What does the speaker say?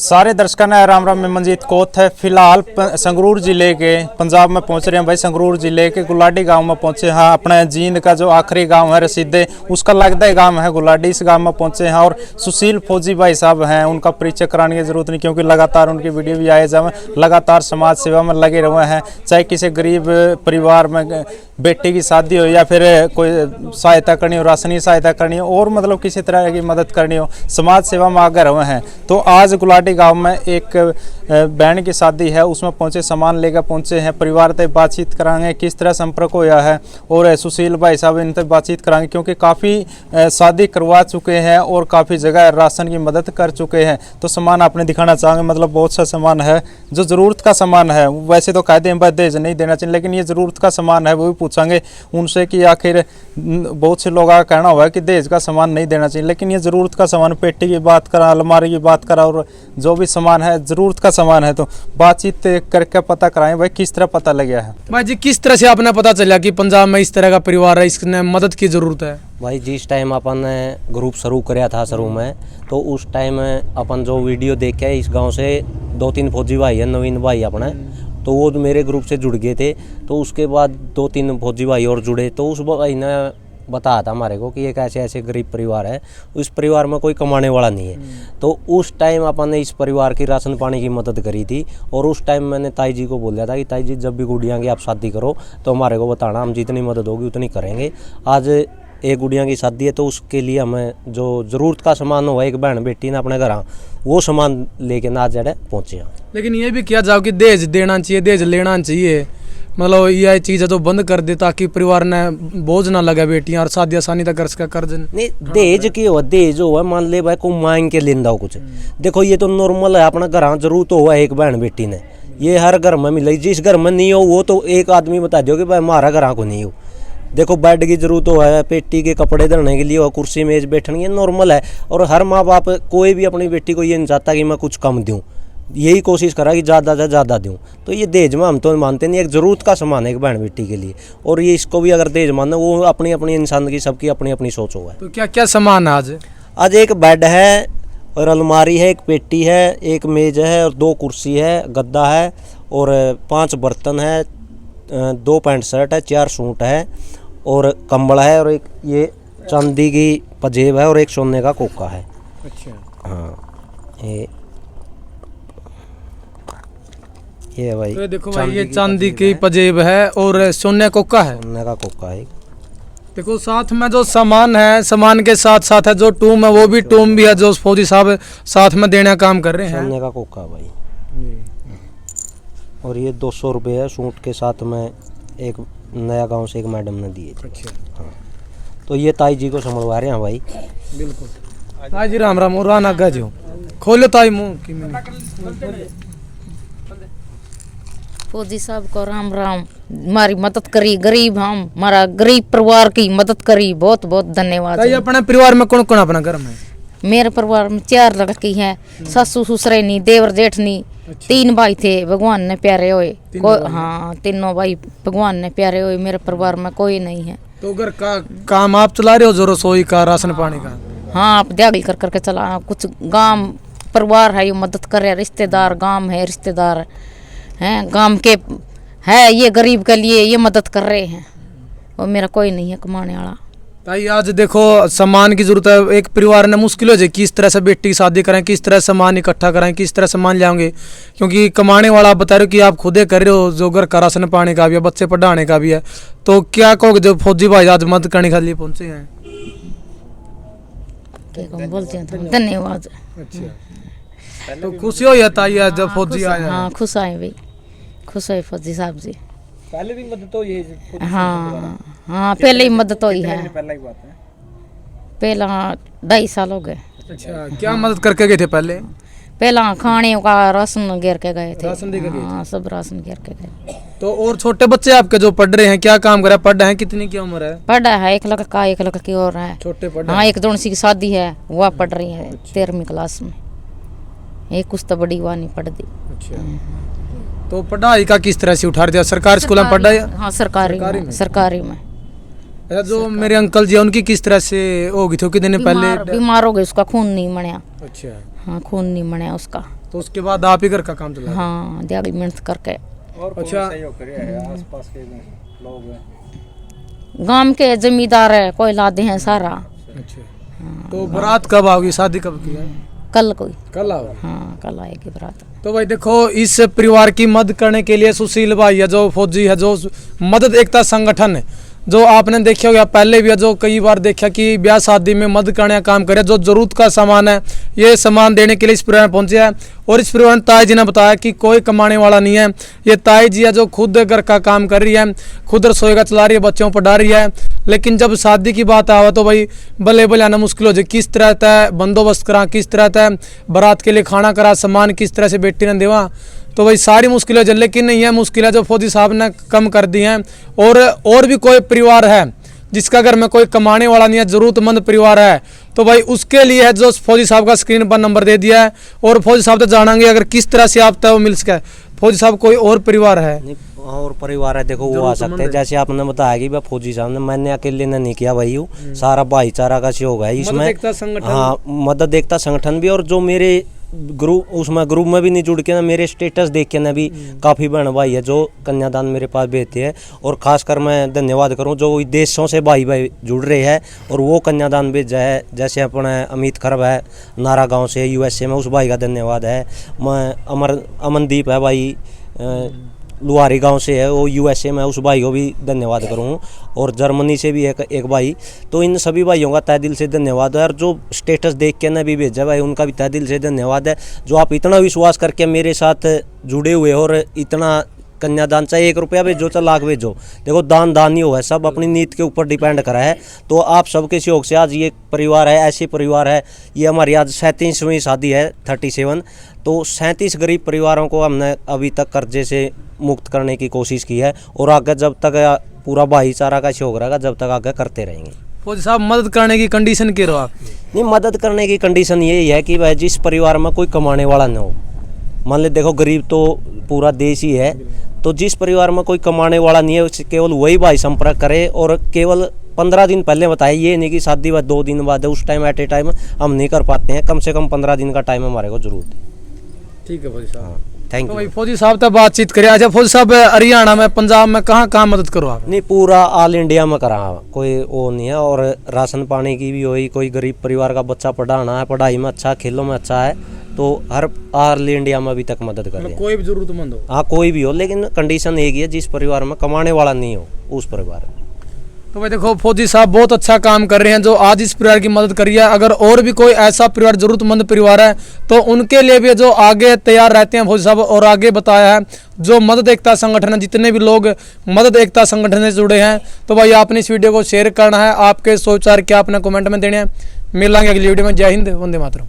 सारे दर्शकों ने राम राम। में मंजीत कोत है। फिलहाल संगरूर जिले के पंजाब में पहुंच रहे हैं भाई। संगरूर जिले के गुलाडी गांव में पहुंचे हैं। अपने जींद का जो आखिरी गांव है रसीदे, उसका लगता ही गांव है गुलाडी। इस गांव में पहुंचे हैं और सुशील फौजी भाई साहब हैं। उनका परिचय कराने की जरूरत नहीं, क्योंकि लगातार उनकी वीडियो भी आए जाए, लगातार समाज सेवा में लगे रहे हैं। चाहे किसी गरीब परिवार में बेटी की शादी हो या फिर कोई सहायता करनी हो, राशनी सहायता करनी हो, और मतलब किसी तरह की मदद करनी हो, समाज सेवा में आगे रहे हैं। तो आज गुलाडी गांव में एक बहन की शादी है, उसमें पहुंचे, सामान लेकर पहुंचे हैं। परिवार से बातचीत कराएंगे किस तरह संपर्क होया है, और सुशील भाई साहब इनसे बातचीत कराएंगे, क्योंकि काफ़ी शादी करवा चुके हैं और काफ़ी जगह राशन की मदद कर चुके हैं। तो सामान आपने दिखाना चाहेंगे, मतलब बहुत सा सामान है जो ज़रूरत का सामान है। वैसे तो कहते हैं दहेज नहीं देना चाहिए, लेकिन ये ज़रूरत का सामान है। वो भी पूछेंगे उनसे कि आखिर बहुत से लोगों का कहना हुआ है कि दहेज का सामान नहीं देना चाहिए, लेकिन ये ज़रूरत का सामान, पेटी की बात करा, अलमारी की बात करा, और जो भी सामान है ज़रूरत का सामान है। तो बातचीत करके पता कराएं भाई किस तरह पता लगा है। भाई जी, किस तरह से आपने पता चला कि पंजाब में इस तरह का परिवार है, इसने मदद की ज़रूरत है? भाई जिस टाइम अपन ने ग्रुप शुरू कराया था शुरू में, तो उस टाइम अपन जो वीडियो देखे इस गांव से 2-3 फौजी भाई है, नवीन भाई अपने, तो वो मेरे ग्रुप से जुड़ गए थे। तो उसके बाद 2-3 फौजी भाई और जुड़े, तो उस भाई ने बताया था हमारे को कि एक ऐसे ऐसे गरीब परिवार है, उस परिवार में कोई कमाने वाला नहीं है। तो उस टाइम अपन ने इस परिवार की राशन पानी की मदद करी थी। और उस टाइम मैंने ताई जी को बोला था कि ताई जी जब भी गुड़िया की आप शादी करो तो हमारे को बताना, हम जितनी मदद होगी उतनी करेंगे। आज एक गुड़िया की शादी है, तो उसके लिए हमें जो ज़रूरत का सामान हुआ, एक बहन बेटी ने अपने घर वो सामान लेके ना जड़े पहुँचे। लेकिन ये भी किया जाओ कि दहेज देना चाहिए, दहेज लेना चाहिए, मतलब यह चीज़ है तो बंद कर दे, ताकि परिवार ने बोझ ना लगे बेटियां और शादी आसानी तक कर कर्ज नहीं। दहेज की हो, दहेज हो मान ले भाई को मांग के लेंदा हो कुछ। देखो ये तो नॉर्मल है, अपना घर जरूरत हो एक बहन बेटी ने, ये हर घर में मिले। जिस घर में नहीं हो वो तो एक आदमी बता दो कि भाई हमारा घर को नहीं हो। देखो बेड की जरूरत हो है, पेटी के कपड़े धरने के लिए हो, कुर्सी मेज बैठने, ये नॉर्मल है। और हर माँ बाप कोई भी अपनी बेटी को ये नहीं चाहता कि मैं कुछ कम दूँ, यही कोशिश करा कि ज़्यादा से ज़्यादा दूँ। तो ये दहेज में हम तो मानते नहीं, एक ज़रूरत का सामान है एक बहन बेटी के लिए। और ये इसको भी अगर दहेज मानना, वो अपनी अपनी इंसान की सबकी अपनी अपनी सोच हो है। तो क्या क्या सामान है आज? आज एक बेड है और अलमारी है, एक पेटी है, एक मेज है और 2 कुर्सी है, गद्दा है और 5 बर्तन है, 2 पैंट शर्ट है, 4 सूट है और कंबल है, और एक ये चांदी की पजेब है और एक सोने का कोका है। अच्छा। हाँ ये भाई, तो देखो भाई, ये चांदी की पजेब है और सोने कोका है, सोने का कोका है। देखो साथ में जो सामान है, सामान के साथ साथ है जो टूम है, वो भी टूम भी है जो फौजी साहब साथ में देने का काम कर रहे हैं। सोने का कोका भाई। और ये 200 रुपये है सूट के साथ में, एक नया गांव से एक मैडम ने दिए थे। अच्छा। हाँ, तो ये ताई जी को संभलवा रहे हैं भाई। बिल्कुल। ताई जी राम राम। और राना गजो खोलो ताई मुंह की। फौजी साहब को राम राम। हमारी मदद करी, गरीब हम, हमारा गरीब परिवार की मदद करी, बहुत बहुत धन्यवाद। अपने परिवार में कौन कौन अपना घर में? मेरे परिवार में 4 लड़की हैं, ससु ससुरनी, देवर जेठनी। 3 भाई थे, भगवान ने प्यारे हुए। हाँ, तीनों भाई भगवान ने प्यारे हुए। मेरे परिवार में कोई नहीं है। तो घर का काम आप चला रहे हो, जो रसोई का, राशन पानी का? हाँ, आप दिहाड़ी कर करके चला। कुछ गांव परिवार है, ये मदद कर रहे, रिश्तेदार गांव है, रिश्तेदार हैं गांव के है, ये गरीब के लिए ये मदद कर रहे हैं। और मेरा कोई नहीं है कमाने वाला। ताई आज देखो सामान की जरूरत है, एक परिवार ने मुश्किल हो जाए किस तरह से बेटी की शादी करें, किस तरह सामान इकट्ठा करें, किस तरह सामान लाएंगे, क्योंकि कमाने वाला आप बता रहे हो कि आप खुदे कर रहे हो, जो घर का राशन पानी का भी है, बच्चे पढ़ाने का भी है। तो क्या कहोगे जो फौजी भाई आज मदद करने के लिए पहुंचे हैं? बोलते हैं धन्यवाद। अच्छा। तो खुशी हो जाता है जब फौजी आए? हाँ, खुश आए भाई, खुश हुए फौजी साहब जी। पहले भी मदद तो ये? हाँ हाँ, पहले ही मदद हुई है। पहला 2.5 साल हो गए। अच्छा, क्या मदद करके गए थे पहले? पहला खाने का राशन घेर के गए थे। राशन दे के गए? हाँ, सब राशन घेर के गए। तो और छोटे बच्चे आपके जो पढ़ रहे हैं, क्या काम कर रहे हैं, पढ़ रहे हैं, कितनी की उम्र है? पढ़ा है, 1 लड़का 1 लड़की और है। छोटे पढ़? हाँ, एक दोनसी की शादी है, वह पढ़ रही है 13वीं क्लास में। एक कुछ तो बड़ी हुआ नहीं पढ़ती। अच्छा। तो पढ़ाई का किस तरह से उठा दिया? सरकारी स्कूल में पढ़ाई? हाँ, सरकारी में। जो मेरे अंकल जी उनकी किस तरह से हो गई थी कितने दिन पहले? बीमार हो गए, उसका खून नहीं मणिया। अच्छा। हाँ, खून नहीं मणिया उसका। तो उसके बाद आप ही घर का काम चला? हाँ, दिहाड़ी मेहनत करके। और कौन अच्छा। सहयोग करे है आसपास के लोग हैं? गांव के जमींदार है, कोई लादे हैं सारा। अच्छा, तो बारात कब आओगी, शादी कब की है? कल कोई, कल आओगी? हाँ कल आएगी बारात। तो भाई देखो, इस परिवार की मदद करने के लिए सुशील भाई है जो फौजी है, जो मदद एकता संगठन है, जो आपने देखे होगा पहले भी है, जो कई बार देखा कि ब्याह शादी में मदद करने का काम करे, जो जरूरत का सामान है ये सामान देने के लिए इस परिवार में पहुंचे हैं। और इस परिवार में ताई जी ने बताया कि कोई कमाने वाला नहीं है, ये ताई जी है जो खुद घर का काम कर रही है, खुद रसोई का चला रही है, बच्चों पर पढ़ा रही है। लेकिन जब शादी की बात आवा तो भाई भले भले आना मुश्किल हो जाए, किस तरह तय बंदोबस्त करा, किस तरह तय बारात के लिए खाना करा, सामान किस तरह से बेटी ने देवा, तो भाई सारी मुश्किलें जल। लेकिन नहीं है मुश्किलें जो फौजी साहब ने कम कर दी हैं। और भी कोई परिवार है जिसका घर में कोई कमाने वाला नहीं है, जरूरतमंद परिवार है, तो भाई उसके लिए है जो फौजी साहब का स्क्रीन पर नंबर दे दिया है। और फौजी साहब तो जानेंगे अगर किस तरह से आप तय वो मिल सके। फौजी साहब कोई और परिवार है? नहीं, और परिवार है देखो वो आ सकते हैं, जैसे आपने बताया कि भाई फौजी साहब ने, मैंने अकेले ने नहीं किया भाई, सारा भाईचारा का सहयोग है इसमें। हाँ, मदद एकता संगठन भी, और जो मेरे ग्रुप उसमें ग्रुप में भी नहीं जुड़ के ना, मेरे स्टेटस देख के ना भी काफ़ी बहन भाई है जो कन्यादान मेरे पास भेजते हैं। और खासकर मैं धन्यवाद करूं जो विदेशों से भाई भाई जुड़ रहे हैं और वो कन्यादान भेजा है, जैसे अपने अमित खरब है नारा गांव से USA में, उस भाई का धन्यवाद है। मैं अमनदीप है भाई लुहारी गांव से है, वो USA में, उस भाई को भी धन्यवाद करूँ। और जर्मनी से भी एक भाई, तो इन सभी भाइयों का तहे दिल से धन्यवाद है। और जो स्टेटस देख के ना भी भेजा भाई, उनका भी तहे दिल से धन्यवाद है, जो आप इतना विश्वास करके मेरे साथ जुड़े हुए और इतना कन्यादान, चाहे 1 रुपया भेजो चाहे लाख भेजो, देखो दान ही हुआ है, सब अपनी नीयत के ऊपर डिपेंड करा है। तो आप सबके सहयोग से आज ये परिवार है, ऐसे परिवार है, ये हमारी आज 37वीं शादी है, 37। तो 37 गरीब परिवारों को हमने अभी तक कर्जे से मुक्त करने की कोशिश की है, और आगे जब तक पूरा भाईचारा का सहयोग रहेगा, जब तक आगे करते रहेंगे। फौजी साहब, मदद करने की कंडीशन क्या रहो आप? नहीं, मदद करने की कंडीशन यही है कि भाई जिस परिवार में कोई कमाने वाला न हो, मान ले देखो गरीब तो पूरा देश ही है, तो जिस परिवार में कोई कमाने वाला नहीं है केवल वही भाई संपर्क करे। और केवल 15 दिन पहले बताए, ये नहीं कि शादी बाद 2 दिन बाद है, उस टाइम एट ए टाइम हम नहीं कर पाते हैं, कम से कम 15 दिन का टाइम हमारे को जरूरत है। ठीक है फौजी साहब, थैंक तो यू। भाई फौजी साहब तक बातचीत करें। अच्छा फौजी साहब, हरियाणा में, पंजाब में कहाँ मदद करो आप? नहीं, पूरा ऑल इंडिया में करा, कोई वो नहीं है। और राशन पानी की भी हुई, कोई गरीब परिवार का बच्चा पढ़ाना है, पढ़ाई में अच्छा, खेलों में अच्छा है, तो हर ऑल इंडिया में अभी तक मदद कर रहे हैं। कोई भी जरूरतमंद हो? हाँ, कोई भी हो, लेकिन कंडीशन एक ही है, जिस परिवार में कमाने वाला नहीं हो उस परिवार में। तो भाई देखो, फौजी साहब बहुत अच्छा काम कर रहे हैं जो आज इस परिवार की मदद करी है। अगर और भी कोई ऐसा परिवार, जरूरतमंद परिवार है, तो उनके लिए भी जो आगे तैयार रहते हैं फौजी साहब। और आगे बताया है जो मदद एकता संगठन है, जितने भी लोग मदद एकता संगठन से जुड़े हैं, तो भाई आपने इस वीडियो को शेयर करना है। आपके सोच विचार क्या आपने कमेंट में देने हैं। मिलेंगे अगली वीडियो में। जय हिंद, वंदे मातरम।